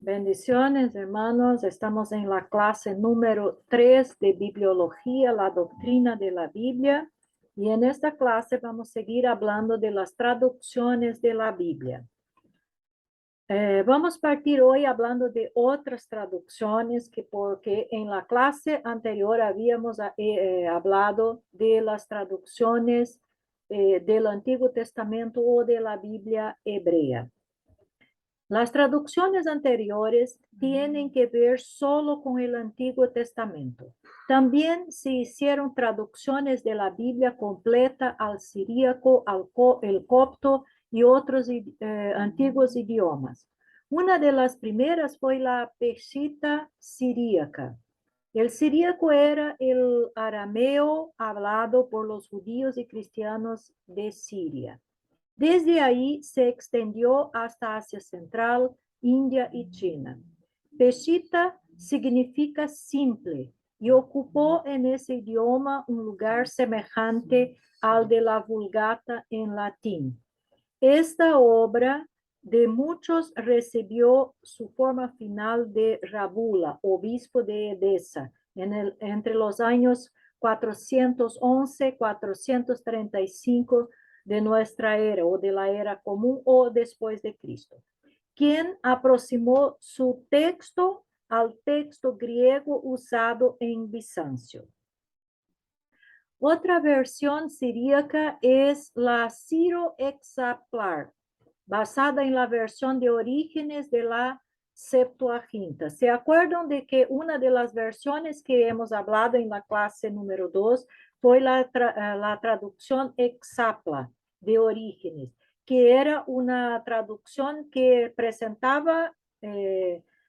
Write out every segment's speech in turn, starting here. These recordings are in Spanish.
Bendiciones, hermanos. Estamos en la clase número 3 de Bibliología, la doctrina de la Biblia. Y en esta clase vamos a seguir hablando de las traducciones de la Biblia. Vamos a partir hoy hablando de otras traducciones, porque en la clase anterior habíamos hablado de las traducciones del Antiguo Testamento o de la Biblia hebrea. Las traducciones anteriores tienen que ver solo con el Antiguo Testamento. También se hicieron traducciones de la Biblia completa al siríaco, el copto y otros antiguos idiomas. Una de las primeras fue la Peshitta siríaca. El siríaco era el arameo hablado por los judíos y cristianos de Siria. Desde ahí se extendió hasta Asia Central, India y China. Peshitta significa simple y ocupó en ese idioma un lugar semejante al de la Vulgata en latín. Esta obra de muchos recibió su forma final de Rábula, obispo de Edesa, entre los años 411-435 de nuestra era o de la era común o después de Cristo, quien aproximó su texto al texto griego usado en Bizancio. Otra versión siríaca es la Siro-Exaplar, basada en la versión de Orígenes de la Septuaginta. ¿Se acuerdan de que una de las versiones que hemos hablado en la clase número 2 fue la traducción Exapla de Orígenes, que era una traducción que presentaba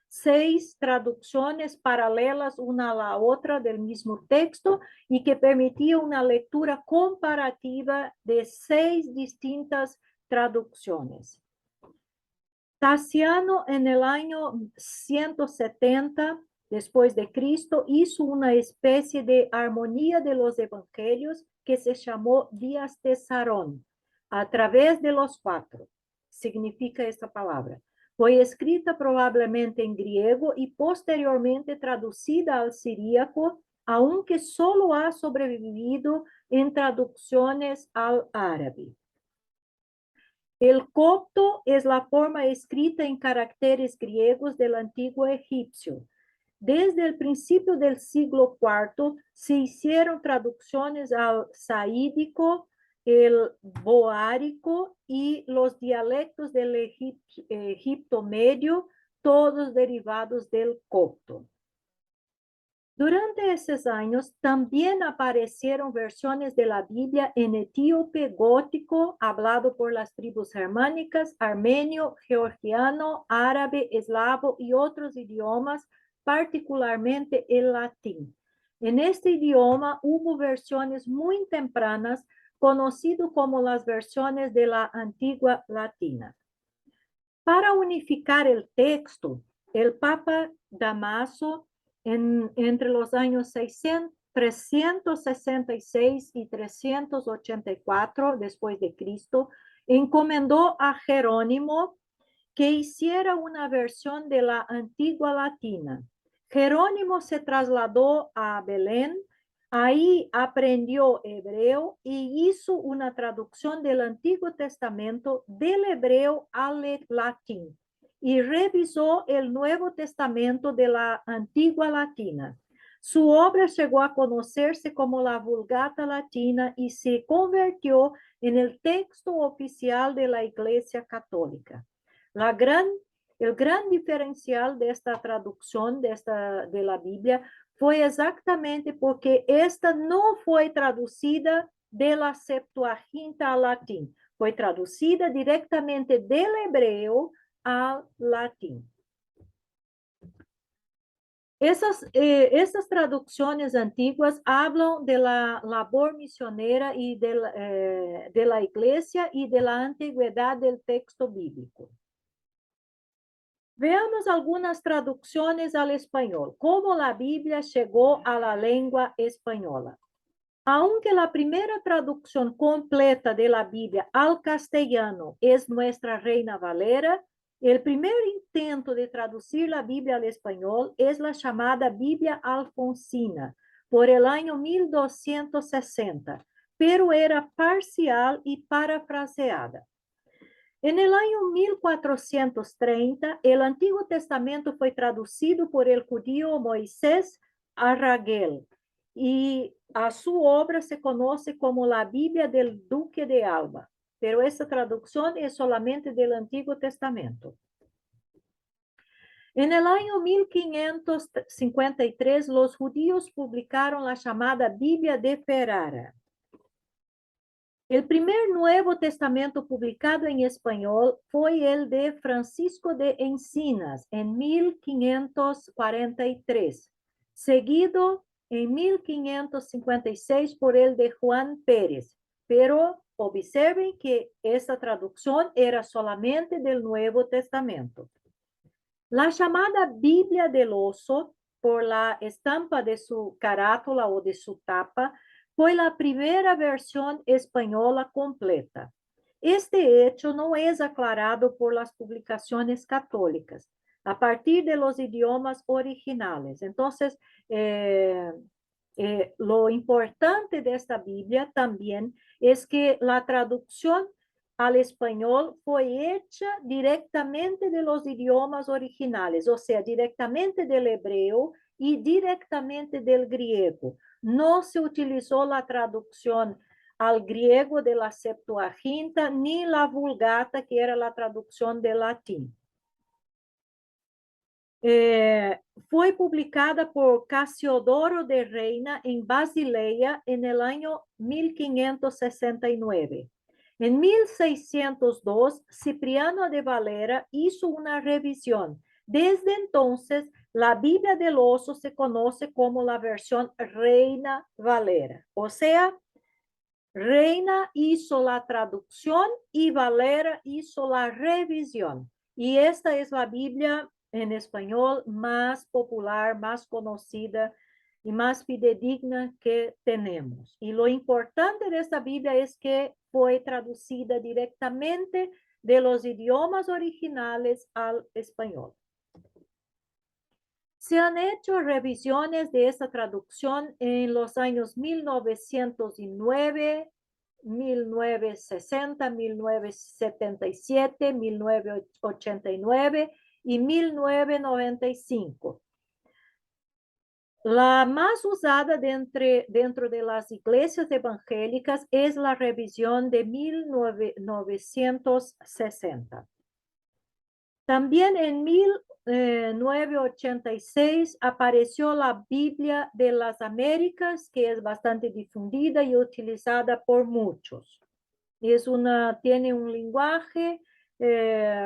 6 traducciones paralelas una a la otra del mismo texto y que permitía una lectura comparativa de 6 distintas traducciones. Tasiano en el año 170 después de Cristo hizo una especie de armonía de los evangelios que se llamó Días de Sarón, a través de los 4. Significa esta palabra. Fue escrita probablemente en griego y posteriormente traducida al siríaco, aunque solo ha sobrevivido en traducciones al árabe. El copto es la forma escrita en caracteres griegos del antiguo egipcio. Desde el principio del siglo IV se hicieron traducciones al saídico, el boárico y los dialectos del Egipto medio, todos derivados del copto. Durante esos años también aparecieron versiones de la Biblia en etíope gótico, hablado por las tribus germánicas, armenio, georgiano, árabe, eslavo y otros idiomas, particularmente el latín. En este idioma hubo versiones muy tempranas, conocidas como las versiones de la antigua latina. Para unificar el texto, el Papa Damaso entre los años 366 y 384 después de Cristo, encomendó a Jerónimo que hiciera una versión de la antigua latina. Jerónimo se trasladó a Belén, ahí aprendió hebreo y hizo una traducción del Antiguo Testamento del hebreo al latín y revisó el Nuevo Testamento de la antigua latina. Su obra llegó a conocerse como la Vulgata Latina y se convirtió en el texto oficial de la Iglesia Católica. El gran diferencial de esta traducción de la Biblia fue exactamente porque esta no fue traducida de la Septuaginta al latín, fue traducida directamente del hebreo al latín. Esas traducciones antiguas hablan de la labor misionera y de la iglesia y de la antigüedad del texto bíblico. Veamos algunas traducciones al español. ¿Cómo la Biblia llegó a la lengua española? Aunque la primera traducción completa de la Biblia al castellano es nuestra Reina Valera, El primer intento de traducir la Biblia al español es la llamada Biblia Alfonsina, por el año 1260, pero era parcial y parafraseada. En el año 1430, el Antiguo Testamento fue traducido por el judío Moisés Arragel y a su obra se conoce como la Biblia del Duque de Alba, pero esta traducción es solamente del Antiguo Testamento. En el año 1553, los judíos publicaron la llamada Biblia de Ferrara. El primer Nuevo Testamento publicado en español fue el de Francisco de Encinas en 1543, seguido en 1556 por el de Juan Pérez. Pero observen que esta traducción era solamente del Nuevo Testamento. La llamada Biblia del Oso, por la estampa de su carátula o de su tapa, fue la primera versión española completa. Este hecho no es aclarado por las publicaciones católicas, a partir de los idiomas originales. Entonces, lo importante de esta Biblia también es que la traducción al español fue hecha directamente de los idiomas originales, o sea, directamente del hebreo y directamente del griego. No se utilizó la traducción al griego de la Septuaginta ni la Vulgata, que era la traducción del latín. Fue publicada por Casiodoro de Reina en Basilea en el año 1569. En 1602, Cipriano de Valera hizo una revisión. Desde entonces, la Biblia del Oso se conoce como la versión Reina Valera. O sea, Reina hizo la traducción y Valera hizo la revisión. Y esta es la Biblia en español más popular, más conocida y más fidedigna que tenemos. Y lo importante de esta Biblia es que fue traducida directamente de los idiomas originales al español. Se han hecho revisiones de esta traducción en los años 1909, 1960, 1977, 1989 y 1995. La más usada dentro de las iglesias evangélicas es la revisión de 1960. También en 1986 apareció la Biblia de las Américas, que es bastante difundida y utilizada por muchos. Tiene un lenguaje,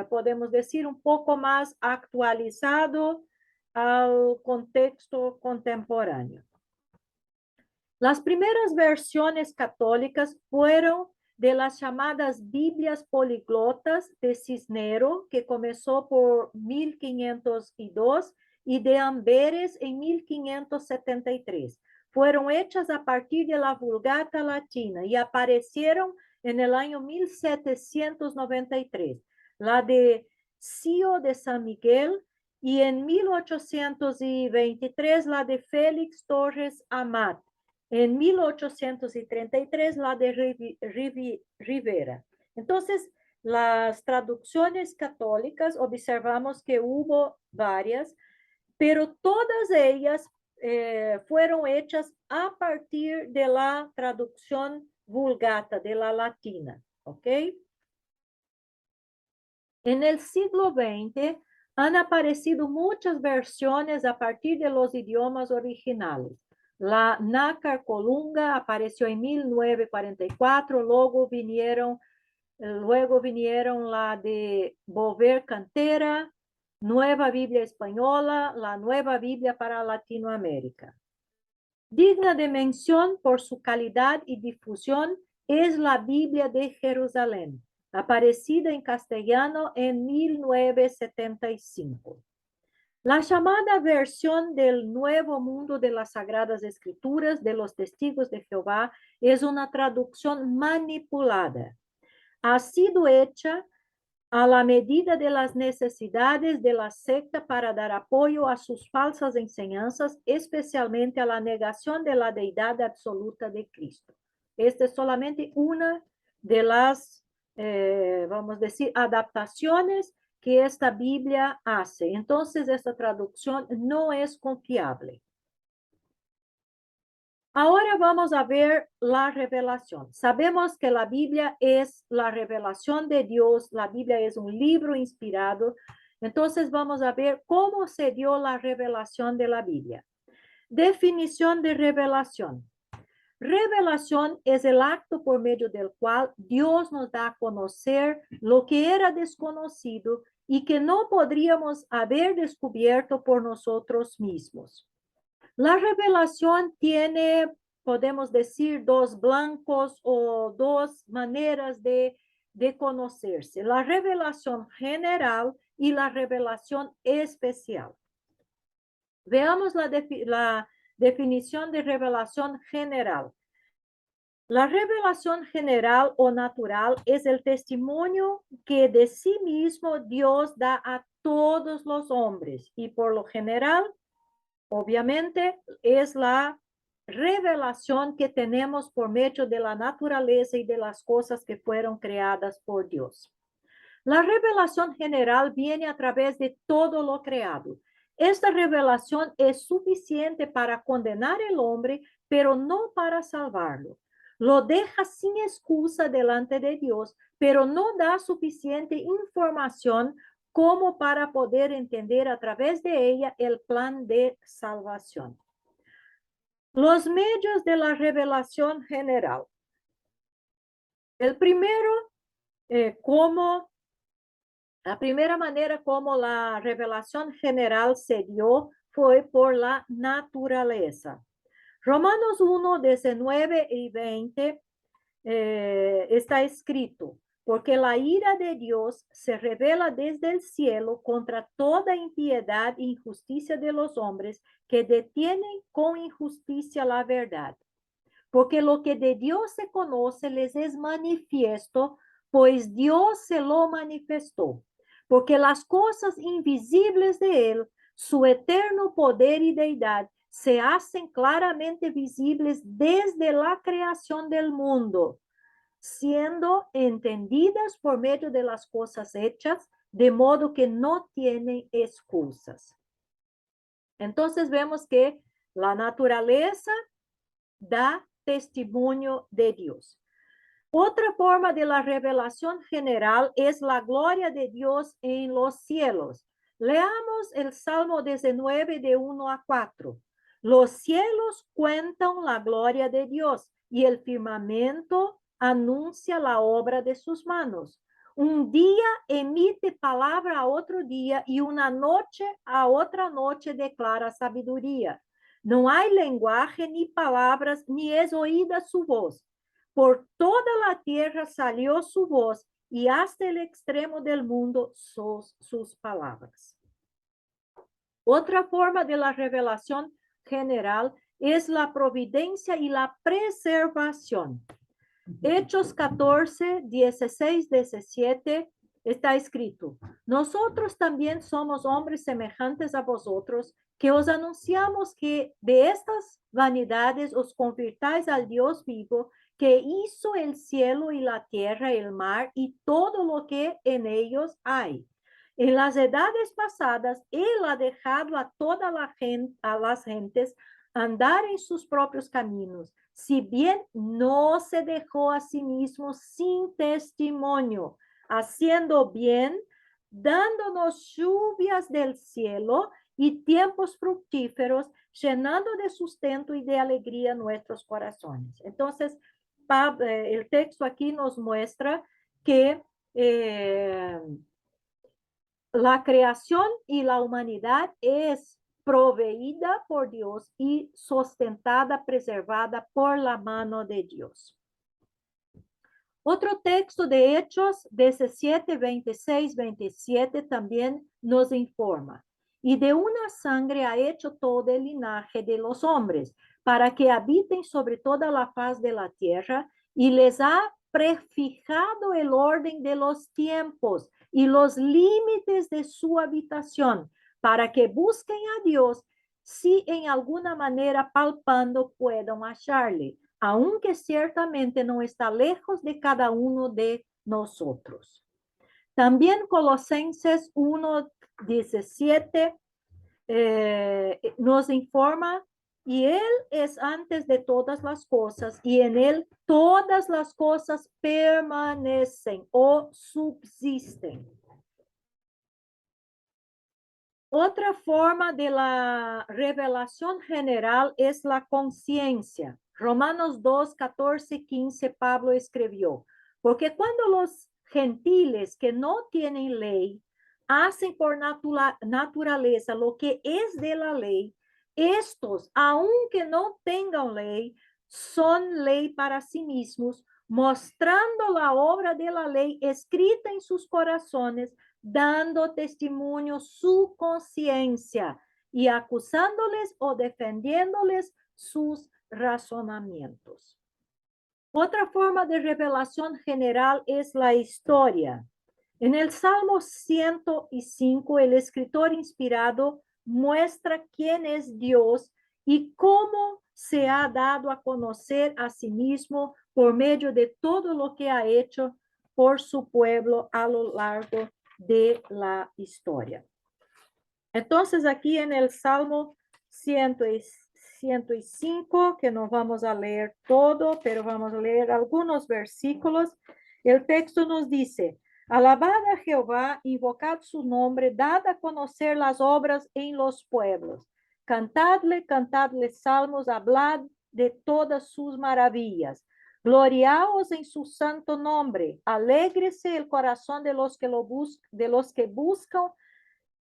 podemos decir, un poco más actualizado al contexto contemporáneo. Las primeras versiones católicas fueron de las llamadas Biblias poliglotas de Cisnero, que comenzó por 1502, y de Amberes en 1573. Fueron hechas a partir de la Vulgata latina y aparecieron en el año 1793. La de Cio de San Miguel y en 1823 la de Félix Torres Amat. En 1833 la de Rivera. Entonces, las traducciones católicas, observamos que hubo varias, pero todas ellas fueron hechas a partir de la traducción vulgata, de la latina, ¿ok? En el siglo XX han aparecido muchas versiones a partir de los idiomas originales. La nácar colunga apareció en 1944, luego vinieron la de Bover Cantera, Nueva Biblia Española, la Nueva Biblia para Latinoamérica. Digna de mención por su calidad y difusión es la Biblia de Jerusalén, aparecida en castellano en 1975. La llamada versión del Nuevo Mundo de las Sagradas Escrituras de los Testigos de Jehová es una traducción manipulada. Ha sido hecha a la medida de las necesidades de la secta para dar apoyo a sus falsas enseñanzas, especialmente a la negación de la deidad absoluta de Cristo. Esta es solamente una de las, vamos a decir, adaptaciones que esta Biblia hace. Entonces, esta traducción no es confiable. Ahora vamos a ver la revelación. Sabemos que la Biblia es la revelación de Dios, la Biblia es un libro inspirado. Entonces vamos a ver cómo se dio la revelación de la Biblia. Definición de revelación. Revelación es el acto por medio del cual Dios nos da a conocer lo que era desconocido y que no podríamos haber descubierto por nosotros mismos. La revelación tiene, podemos decir, dos blancos o dos maneras de conocerse. La revelación general y la revelación especial. Veamos la definición de revelación general. La revelación general o natural es el testimonio que de sí mismo Dios da a todos los hombres y por lo general, obviamente, es la revelación que tenemos por medio de la naturaleza y de las cosas que fueron creadas por Dios. La revelación general viene a través de todo lo creado. Esta revelación es suficiente para condenar al hombre, pero no para salvarlo. Lo deja sin excusa delante de Dios, pero no da suficiente información como para poder entender a través de ella el plan de salvación. Los medios de la revelación general. El primero, la primera manera como la revelación general se dio fue por la naturaleza. Romanos 1, 19 y 20 está escrito, porque la ira de Dios se revela desde el cielo contra toda impiedad e injusticia de los hombres que detienen con injusticia la verdad. Porque lo que de Dios se conoce les es manifiesto, pues Dios se lo manifestó. Porque las cosas invisibles de Él, su eterno poder y deidad, se hacen claramente visibles desde la creación del mundo, siendo entendidas por medio de las cosas hechas, de modo que no tienen excusas. Entonces vemos que la naturaleza da testimonio de Dios. Otra forma de la revelación general es la gloria de Dios en los cielos. Leamos el Salmo 19 de 1 a 4. Los cielos cuentan la gloria de Dios y el firmamento anuncia la obra de sus manos. Un día emite palabra a otro día y una noche a otra noche declara sabiduría. No hay lenguaje ni palabras, ni es oída su voz. Por toda la tierra salió su voz y hasta el extremo del mundo sus palabras. Otra forma de la revelación general es la providencia y la preservación. Hechos 14, 16, 17 está escrito: nosotros también somos hombres semejantes a vosotros, que os anunciamos que de estas vanidades os convirtáis al Dios vivo, que hizo el cielo y la tierra, el mar y todo lo que en ellos hay. En las edades pasadas, Él ha dejado a toda la gente, a las gentes andar en sus propios caminos, si bien no se dejó a sí mismo sin testimonio, haciendo bien, dándonos lluvias del cielo y tiempos fructíferos, llenando de sustento y de alegría nuestros corazones. Entonces, el texto aquí nos muestra que la creación y la humanidad es proveída por Dios y sustentada, preservada por la mano de Dios. Otro texto de Hechos 17, 26, 27 también nos informa. Y de una sangre ha hecho todo el linaje de los hombres, para que habiten sobre toda la faz de la tierra, y les ha prefijado el orden de los tiempos, y los límites de su habitación, para que busquen a Dios si en alguna manera palpando puedan hallarle, aunque ciertamente no está lejos de cada uno de nosotros. También Colosenses 1:17 nos informa, y Él es antes de todas las cosas, y en Él todas las cosas permanecen o subsisten. Otra forma de la revelación general es la conciencia. Romanos 2:14-15, Pablo escribió, porque cuando los gentiles que no tienen ley hacen por naturaleza lo que es de la ley, estos, aunque no tengan ley, son ley para sí mismos, mostrando la obra de la ley escrita en sus corazones, dando testimonio su conciencia y acusándoles o defendiéndoles sus razonamientos. Otra forma de revelación general es la historia. En el Salmo 105, el escritor inspirado muestra quién es Dios y cómo se ha dado a conocer a sí mismo por medio de todo lo que ha hecho por su pueblo a lo largo de la historia. Entonces, aquí en el Salmo 105, que no vamos a leer todo, pero vamos a leer algunos versículos, el texto nos dice, alabad a Jehová, invocad su nombre, dad a conocer las obras en los pueblos, cantadle salmos, hablad de todas sus maravillas. Gloriaos en su santo nombre, alégrese el corazón de los que buscan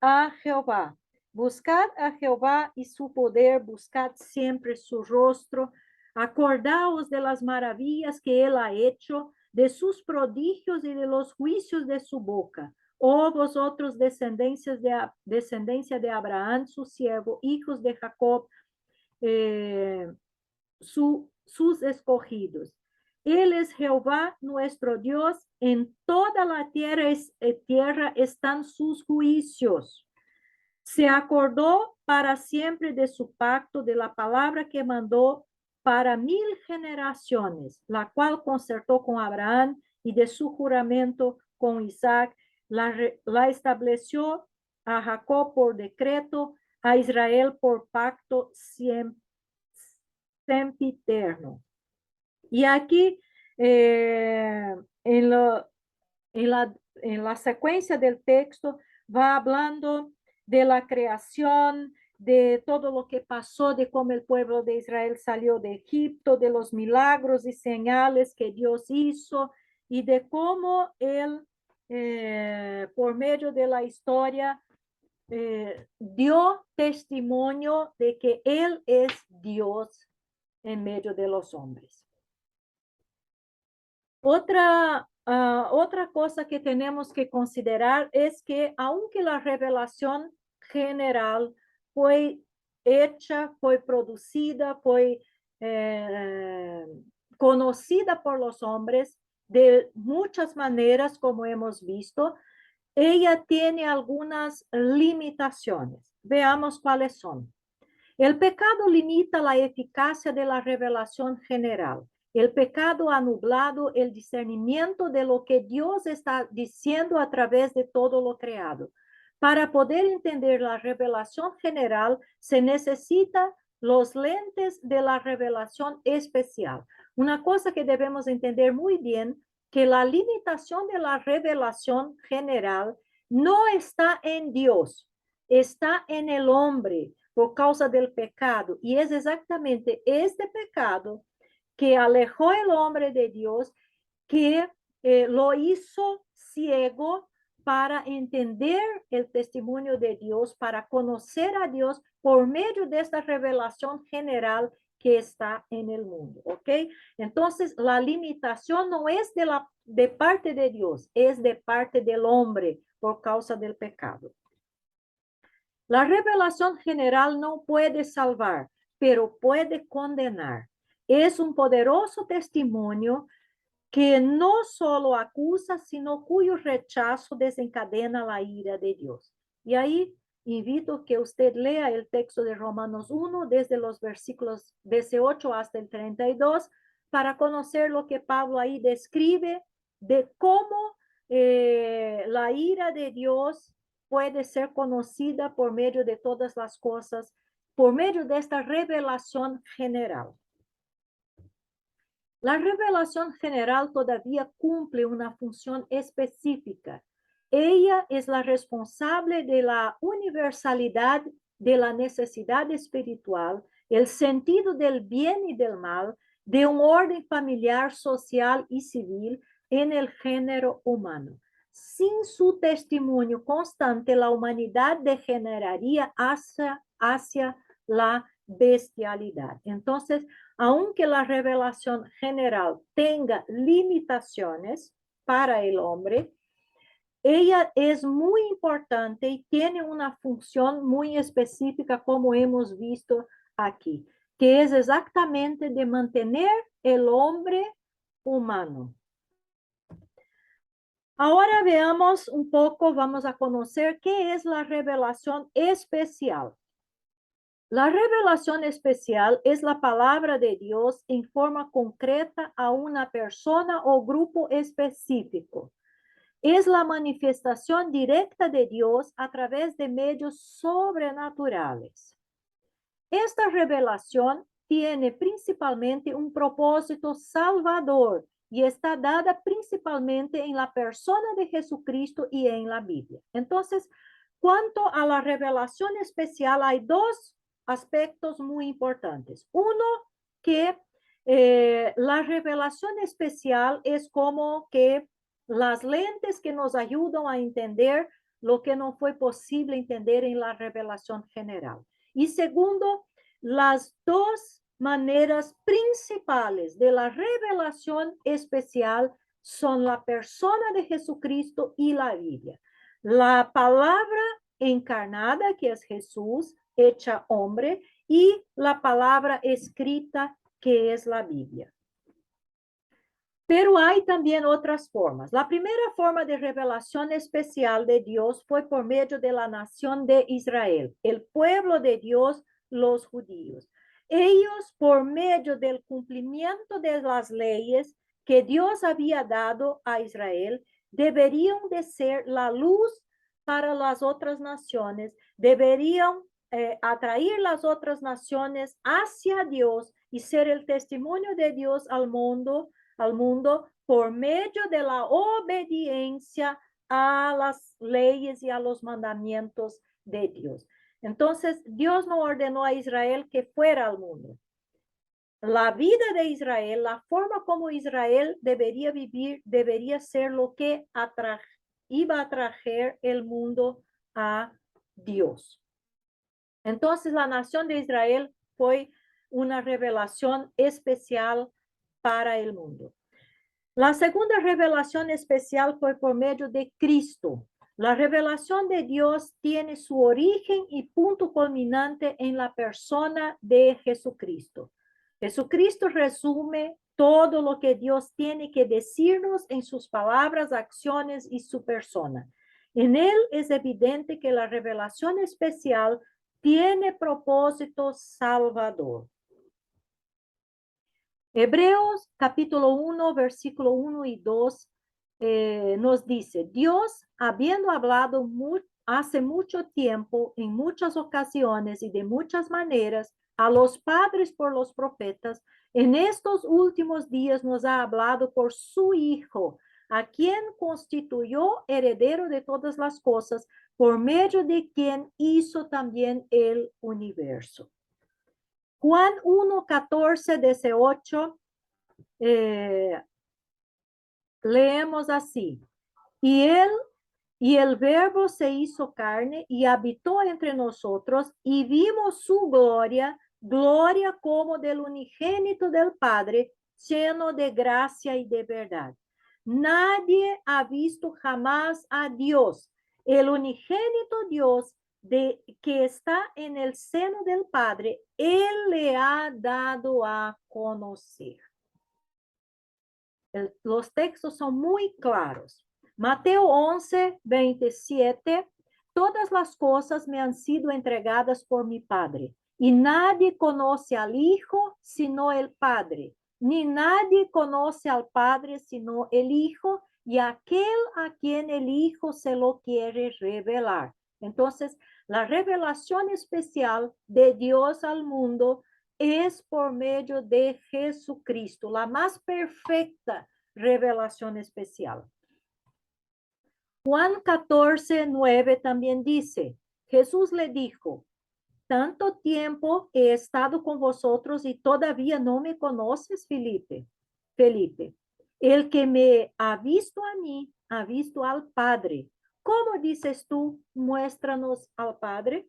a Jehová. Buscad a Jehová y su poder, buscad siempre su rostro. Acordaos de las maravillas que él ha hecho, de sus prodigios y de los juicios de su boca. Oh vosotros, descendencia de Abraham, su siervo, hijos de Jacob, sus escogidos. Él es Jehová nuestro Dios, en toda la tierra están sus juicios. Se acordó para siempre de su pacto, de la palabra que mandó para 1000 generaciones, la cual concertó con Abraham, y de su juramento con Isaac, la estableció a Jacob por decreto, a Israel por pacto sempiterno. Y aquí, en la secuencia del texto, va hablando de la creación, de todo lo que pasó, de cómo el pueblo de Israel salió de Egipto, de los milagros y señales que Dios hizo, y de cómo él, por medio de la historia, dio testimonio de que él es Dios en medio de los hombres. Otra cosa que tenemos que considerar es que aunque la revelación general fue hecha, fue producida, fue conocida por los hombres de muchas maneras, como hemos visto, ella tiene algunas limitaciones. Veamos cuáles son. El pecado limita la eficacia de la revelación general. El pecado ha nublado el discernimiento de lo que Dios está diciendo a través de todo lo creado. Para poder entender la revelación general, se necesita los lentes de la revelación especial. Una cosa que debemos entender muy bien, que la limitación de la revelación general no está en Dios, está en el hombre por causa del pecado. Y es exactamente este pecado que alejó el hombre de Dios, que lo hizo ciego para entender el testimonio de Dios, para conocer a Dios por medio de esta revelación general que está en el mundo, ¿ok? Entonces, la limitación no es de parte de Dios, es de parte del hombre por causa del pecado. La revelación general no puede salvar, pero puede condenar. Es un poderoso testimonio que no solo acusa, sino cuyo rechazo desencadena la ira de Dios. Y ahí invito que usted lea el texto de Romanos 1 desde los versículos 18 hasta el 32 para conocer lo que Pablo ahí describe de cómo la ira de Dios puede ser conocida por medio de todas las cosas, por medio de esta revelación general. La revelación general todavía cumple una función específica. Ella es la responsable de la universalidad de la necesidad espiritual, el sentido del bien y del mal, de un orden familiar, social y civil en el género humano. Sin su testimonio constante, la humanidad degeneraría hacia la bestialidad. Entonces, aunque la revelación general tenga limitaciones para el hombre, ella es muy importante y tiene una función muy específica, como hemos visto aquí, que es exactamente de mantener el hombre humano. Ahora veamos un poco, vamos a conocer qué es la revelación especial. La revelación especial es la palabra de Dios en forma concreta a una persona o grupo específico. Es la manifestación directa de Dios a través de medios sobrenaturales. Esta revelación tiene principalmente un propósito salvador y está dada principalmente en la persona de Jesucristo y en la Biblia. Entonces, cuanto a la revelación especial, hay dos aspectos muy importantes. Uno, que la revelación especial es como que las lentes que nos ayudan a entender lo que no fue posible entender en la revelación general. Y segundo, las dos maneras principales de la revelación especial son la persona de Jesucristo y la Biblia. La palabra encarnada, que es Jesús, hecha hombre, y la palabra escrita, que es la Biblia. Pero hay también otras formas. La primera forma de revelación especial de Dios fue por medio de la nación de Israel, el pueblo de Dios, los judíos. Ellos, por medio del cumplimiento de las leyes que Dios había dado a Israel, deberían de ser la luz para las otras naciones, deberían atraer las otras naciones hacia Dios y ser el testimonio de Dios al mundo por medio de la obediencia a las leyes y a los mandamientos de Dios. Entonces, Dios no ordenó a Israel que fuera al mundo. La vida de Israel, la forma como Israel debería vivir, debería ser lo que iba a traer el mundo a Dios. Entonces, la nación de Israel fue una revelación especial para el mundo. La segunda revelación especial fue por medio de Cristo. La revelación de Dios tiene su origen y punto culminante en la persona de Jesucristo. Jesucristo resume todo lo que Dios tiene que decirnos en sus palabras, acciones y su persona. En él es evidente que la revelación especial tiene propósito salvador. Hebreos capítulo 1, versículo 1 y 2 nos dice, Dios, habiendo hablado hace mucho tiempo, en muchas ocasiones y de muchas maneras, a los padres por los profetas, en estos últimos días nos ha hablado por su Hijo, a quien constituyó heredero de todas las cosas, por medio de quien hizo también el universo. Juan 1, 14, 18, leemos así. Y el verbo se hizo carne y habitó entre nosotros y vimos su gloria, gloria como del unigénito del Padre, lleno de gracia y de verdad. Nadie ha visto jamás a Dios, el unigénito Dios que está en el seno del Padre, Él le ha dado a conocer. Los textos son muy claros. Mateo 11, 27, todas las cosas me han sido entregadas por mi Padre, y nadie conoce al Hijo sino el Padre, ni nadie conoce al Padre sino el Hijo y aquel a quien el Hijo se lo quiere revelar. Entonces, la revelación especial de Dios al mundo es por medio de Jesucristo, la más perfecta revelación especial. Juan 14, 9 también dice, Jesús le dijo, tanto tiempo he estado con vosotros y todavía no me conoces, Felipe. Felipe, el que me ha visto a mí, ha visto al Padre. ¿Cómo dices tú, muéstranos al Padre?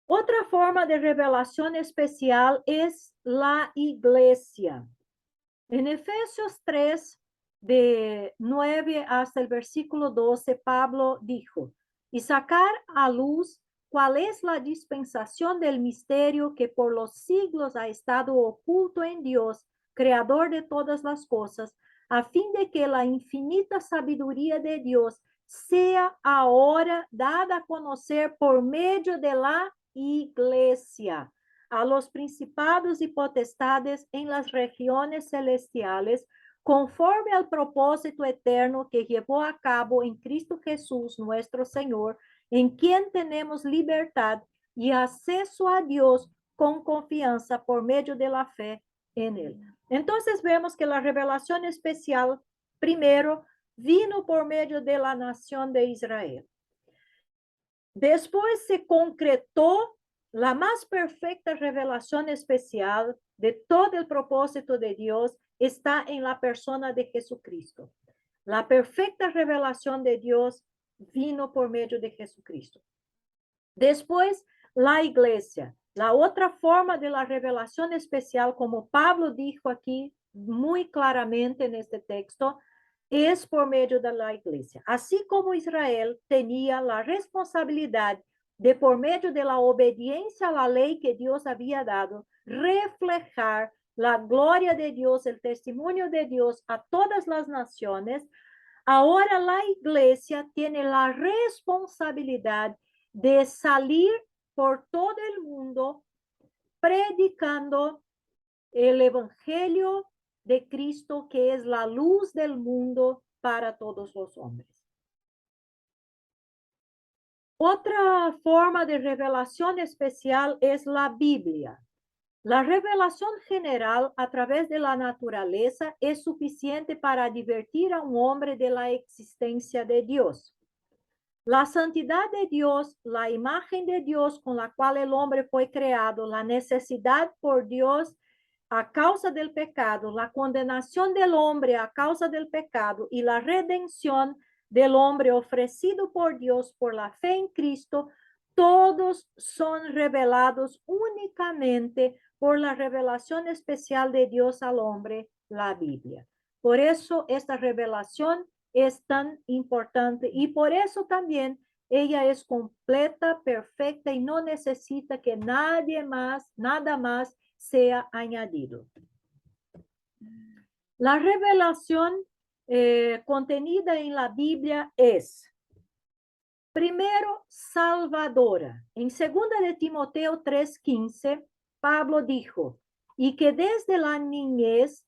Otra forma de revelación especial es la iglesia. En Efesios 3, de 9 hasta el versículo 12, Pablo dijo, y sacar a luz cuál es la dispensación del misterio que por los siglos ha estado oculto en Dios, creador de todas las cosas, a fin de que la infinita sabiduría de Dios sea ahora dada a conocer por medio de la iglesia a los principados y potestades en las regiones celestiales, conforme al propósito eterno que llevó a cabo en Cristo Jesús nuestro Señor, en quien tenemos libertad y acceso a Dios con confianza por medio de la fe en Él. Entonces vemos que la revelación especial, primero, vino por medio de la nación de Israel. Después se concretó la más perfecta revelación especial de todo el propósito de Dios está en la persona de Jesucristo. La perfecta revelación de Dios vino por medio de Jesucristo. Después, la iglesia. La otra forma de la revelación especial, como Pablo dijo aquí muy claramente en este texto, es por medio de la iglesia. Así como Israel tenía la responsabilidad de, por medio de la obediencia a la ley que Dios había dado, reflejar la gloria de Dios, el testimonio de Dios a todas las naciones, ahora la iglesia tiene la responsabilidad de salir por todo el mundo predicando el evangelio de Cristo, que es la luz del mundo para todos los hombres. Otra forma de revelación especial es la Biblia. La revelación general a través de la naturaleza es suficiente para advertir a un hombre de la existencia de Dios. La santidad de Dios, la imagen de Dios con la cual el hombre fue creado, la necesidad por Dios a causa del pecado, la condenación del hombre a causa del pecado y la redención del hombre ofrecido por Dios por la fe en Cristo, todos son revelados únicamente por la revelación especial de Dios al hombre, la Biblia. Por eso esta revelación es tan importante y por eso también ella es completa, perfecta y no necesita que nadie más, nada más sea añadido. La revelación contenida en la Biblia es, primero, salvadora. En 2 de Timoteo 3:15, Pablo dijo, y que desde la niñez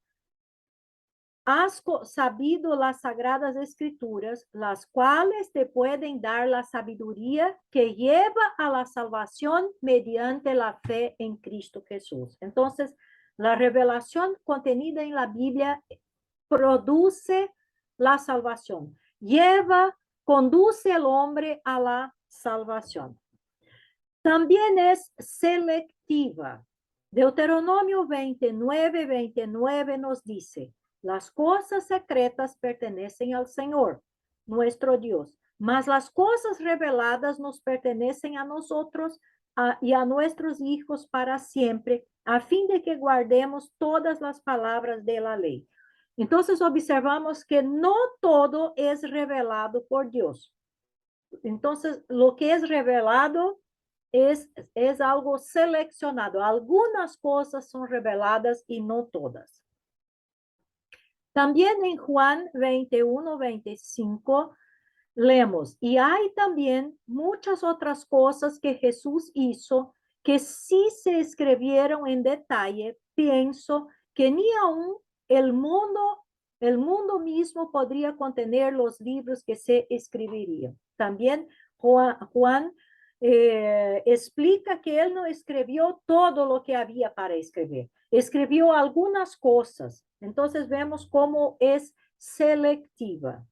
has sabido las sagradas escrituras, las cuales te pueden dar la sabiduría que lleva a la salvación mediante la fe en Cristo Jesús. Entonces, la revelación contenida en la Biblia produce la salvación, conduce al hombre a la salvación. También es selectiva. Deuteronomio 29:29 nos dice, las cosas secretas pertenecen al Señor, nuestro Dios, mas las cosas reveladas nos pertenecen a nosotros y a nuestros hijos para siempre, a fin de que guardemos todas las palabras de la ley. Entonces observamos que no todo es revelado por Dios. Entonces, lo que es revelado es algo seleccionado. Algunas cosas son reveladas y no todas. También en Juan 21, 25 leemos, y hay también muchas otras cosas que Jesús hizo que si se escribieron en detalle, pienso que ni aún el mundo mismo podría contener los libros que se escribirían. También Juan explica que él no escribió todo lo que había para escribir, escribió algunas cosas. Entonces vemos cómo es selectiva.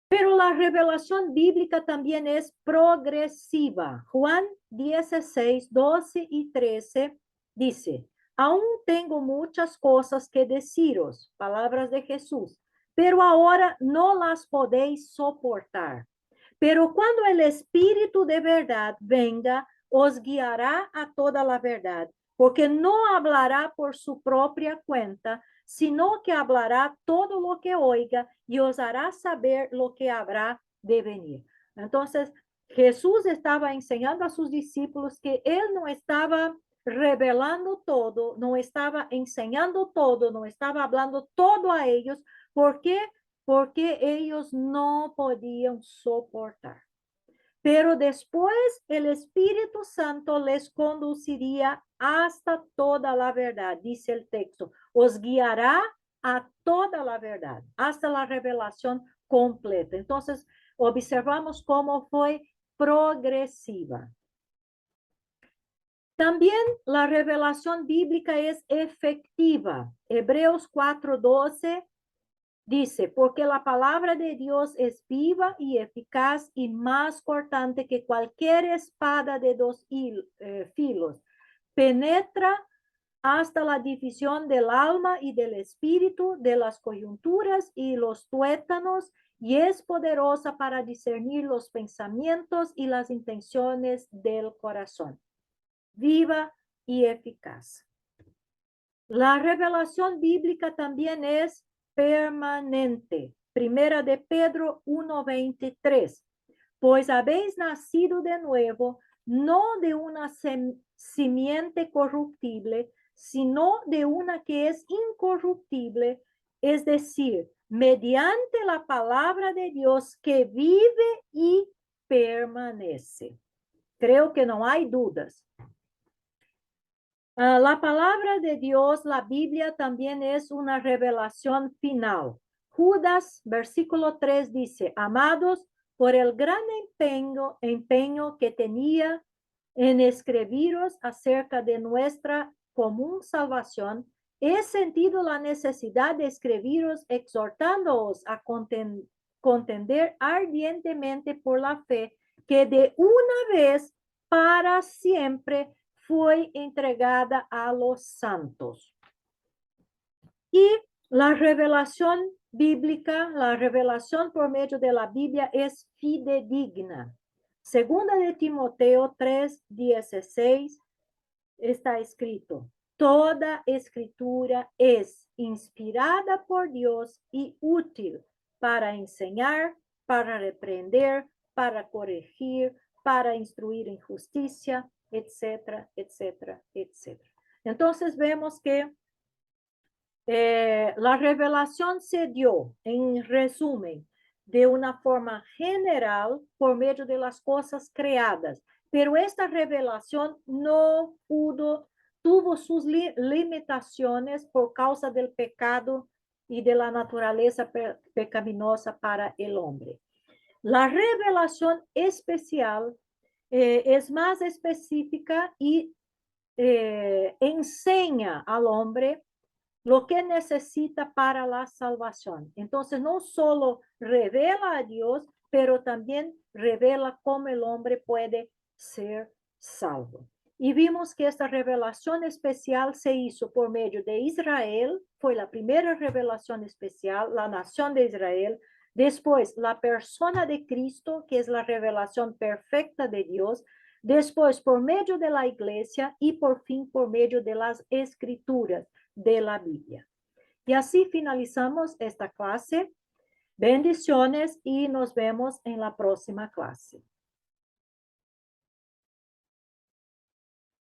Pero la revelación bíblica también es progresiva. Juan 16, 12 y 13 dice, aún tengo muchas cosas que deciros, palabras de Jesús, pero ahora no las podéis soportar. Pero cuando el Espíritu de verdad venga, os guiará a toda la verdad, porque no hablará por su propia cuenta, sino que hablará todo lo que oiga y os hará saber lo que habrá de venir. Entonces, Jesús estaba enseñando a sus discípulos que él no estaba revelando todo, no estaba enseñando todo, no estaba hablando todo a ellos. ¿Por qué? Porque ellos no podían soportar. Pero después el Espíritu Santo les conduciría hasta toda la verdad, dice el texto. Os guiará a toda la verdad, hasta la revelación completa. Entonces, observamos cómo fue progresiva. También la revelación bíblica es efectiva. Hebreos 4:12 dice, porque la palabra de Dios es viva y eficaz y más cortante que cualquier espada de dos filos. Penetra hasta la división del alma y del espíritu, de las coyunturas y los tuétanos, y es poderosa para discernir los pensamientos y las intenciones del corazón. Viva y eficaz. La revelación bíblica también es permanente. Primera de Pedro 1:23. Pues habéis nacido de nuevo, no de una simiente corruptible, sino de una que es incorruptible, es decir, mediante la palabra de Dios que vive y permanece. Creo que no hay dudas. La palabra de Dios, la Biblia, también es una revelación final. Judas, versículo 3 dice, amados, por el gran empeño que tenía en escribiros acerca de nuestra común salvación, he sentido la necesidad de escribiros exhortándoos a contender ardientemente por la fe que de una vez para siempre fue entregada a los santos. Y la revelación bíblica, la revelación por medio de la Biblia es fidedigna. Segunda de Timoteo 3:16 está escrito, toda escritura es inspirada por Dios y útil para enseñar, para reprender, para corregir, para instruir en justicia, etcétera, etcétera, etcétera. Entonces vemos que la revelación se dio, en resumen, de una forma general por medio de las cosas creadas, pero esta revelación no tuvo sus limitaciones por causa del pecado y de la naturaleza pecaminosa para el hombre. La revelación especial es más específica y enseña al hombre lo que necesita para la salvación. Entonces, no solo revela a Dios, pero también revela cómo el hombre puede ser salvo. Y vimos que esta revelación especial se hizo por medio de Israel, fue la primera revelación especial, la nación de Israel. Después, la persona de Cristo, que es la revelación perfecta de Dios. Después, por medio de la iglesia y por fin por medio de las escrituras de la Biblia. Y así finalizamos esta clase. Bendiciones y nos vemos en la próxima clase.